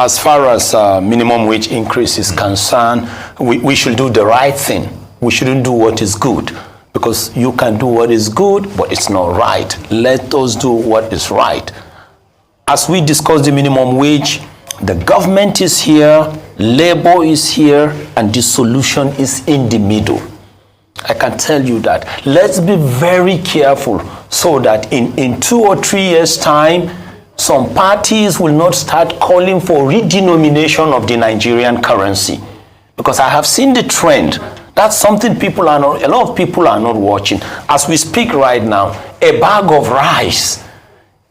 as far as minimum wage increase is concerned, we should do the right thing. We shouldn't do what is good, because you can do what is good, but it's not right. Let us do what is right. As we discuss the minimum wage, the government is here, labor is here, and the solution is in the middle. I can tell you that. Let's be very careful so that in 2 or 3 years' time, some parties will not start calling for redenomination of the Nigerian currency. Because I have seen the trend. That's something a lot of people are not watching. As we speak right now, a bag of rice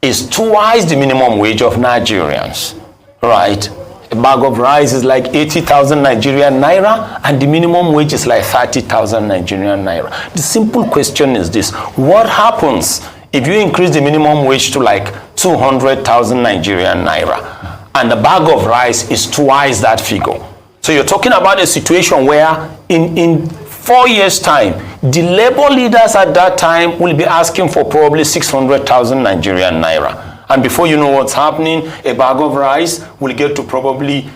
is twice the minimum wage of Nigerians, right? A bag of rice is like 80,000 Nigerian naira, and the minimum wage is like 30,000 Nigerian naira. The simple question is this: what happens if you increase the minimum wage to like 200,000 Nigerian naira, and the bag of rice is twice that figure? So you're talking about a situation where in 4 years' time, the labor leaders at that time will be asking for probably 600,000 Nigerian naira. And before you know what's happening, a bag of rice will get to probably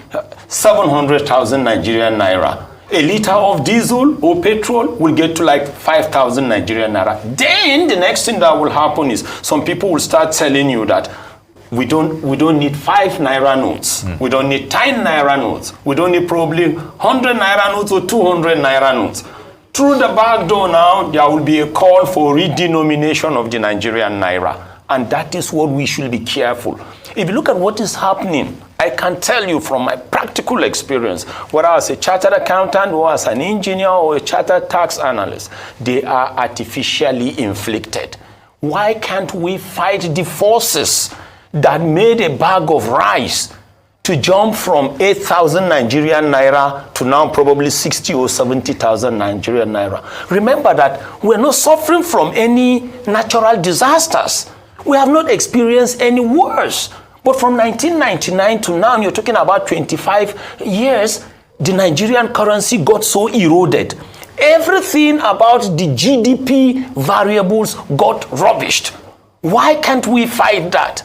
700,000 Nigerian naira. A liter of diesel or petrol will get to like 5,000 Nigerian naira. Then the next thing that will happen is some people will start telling you that we don't need 5 naira notes. We don't need 10 naira notes. We don't need probably 100 naira notes or 200 naira notes. Through the back door now, there will be a call for redenomination of the Nigerian naira. And that is what we should be careful. If you look at what is happening, I can tell you from my practical experience, whether as a chartered accountant or as an engineer or a chartered tax analyst, they are artificially inflicted. Why can't we fight the forces that made a bag of rice to jump from 8,000 Nigerian naira to now probably 60 or 70,000 Nigerian naira? Remember that we're not suffering from any natural disasters. We have not experienced any worse. But from 1999 to now, you're talking about 25 years, the Nigerian currency got so eroded. Everything about the GDP variables got rubbished. Why can't we fight that?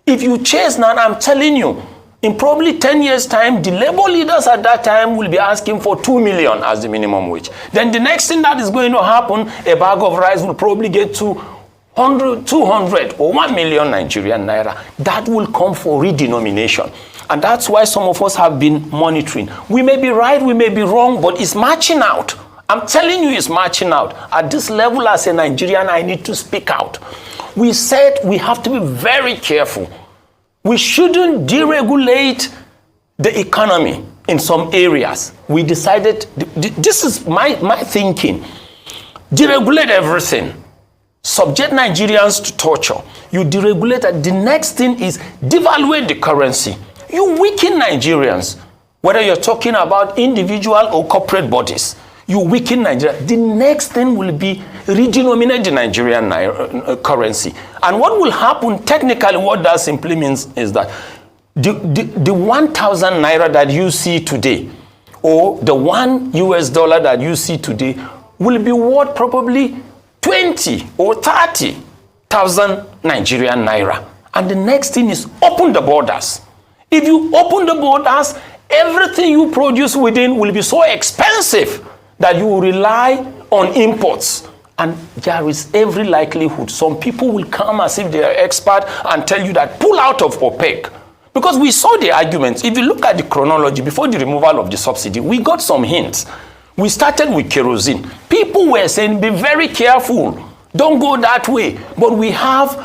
If you chase now, I'm telling you, in probably 10 years' time, the labor leaders at that time will be asking for 2 million as the minimum wage. Then the next thing that is going to happen, a bag of rice will probably get to 100, 200 or 1 million Nigerian naira. That will come for redenomination. And that's why some of us have been monitoring. We may be right, we may be wrong, but it's marching out. I'm telling you, it's marching out. At this level, as a Nigerian, I need to speak out. We said we have to be very careful. We shouldn't deregulate the economy in some areas. We decided, this is my thinking, deregulate everything. Subject Nigerians to torture. You deregulate it. The next thing is devaluate the currency. You weaken Nigerians, whether you're talking about individual or corporate bodies. You weaken Nigeria. The next thing will be redenominate the Nigerian currency. And what will happen, technically, what that simply means is that the 1,000 naira that you see today, or the $1 that you see today, will be worth probably 20 or 30,000 Nigerian naira. And the next thing is open the borders. If you open the borders, everything you produce within will be so expensive that you will rely on imports. And there is every likelihood some people will come as if they are expert and tell you that pull out of OPEC. Because we saw the arguments. If you look at the chronology, before the removal of the subsidy, we got some hints. We started with kerosene. People were saying, be very careful. Don't go that way. But we have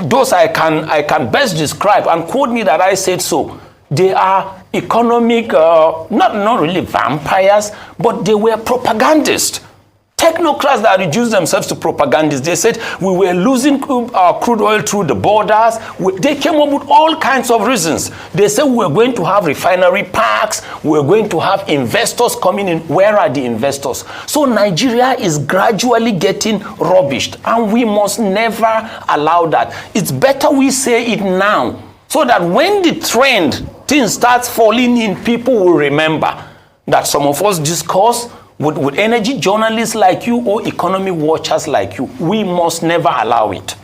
those I can best describe, and quote me that I said so. They are economic, not really vampires, but they were propagandists. Technocrats that reduced themselves to propagandists. They said we were losing our crude oil through the borders. They came up with all kinds of reasons. They said we were going to have refinery parks. We were going to have investors coming in. Where are the investors? So Nigeria is gradually getting rubbished, and we must never allow that. It's better we say it now, so that when the things starts falling in, people will remember that some of us discuss with energy journalists like you or economy watchers like you. We must never allow it.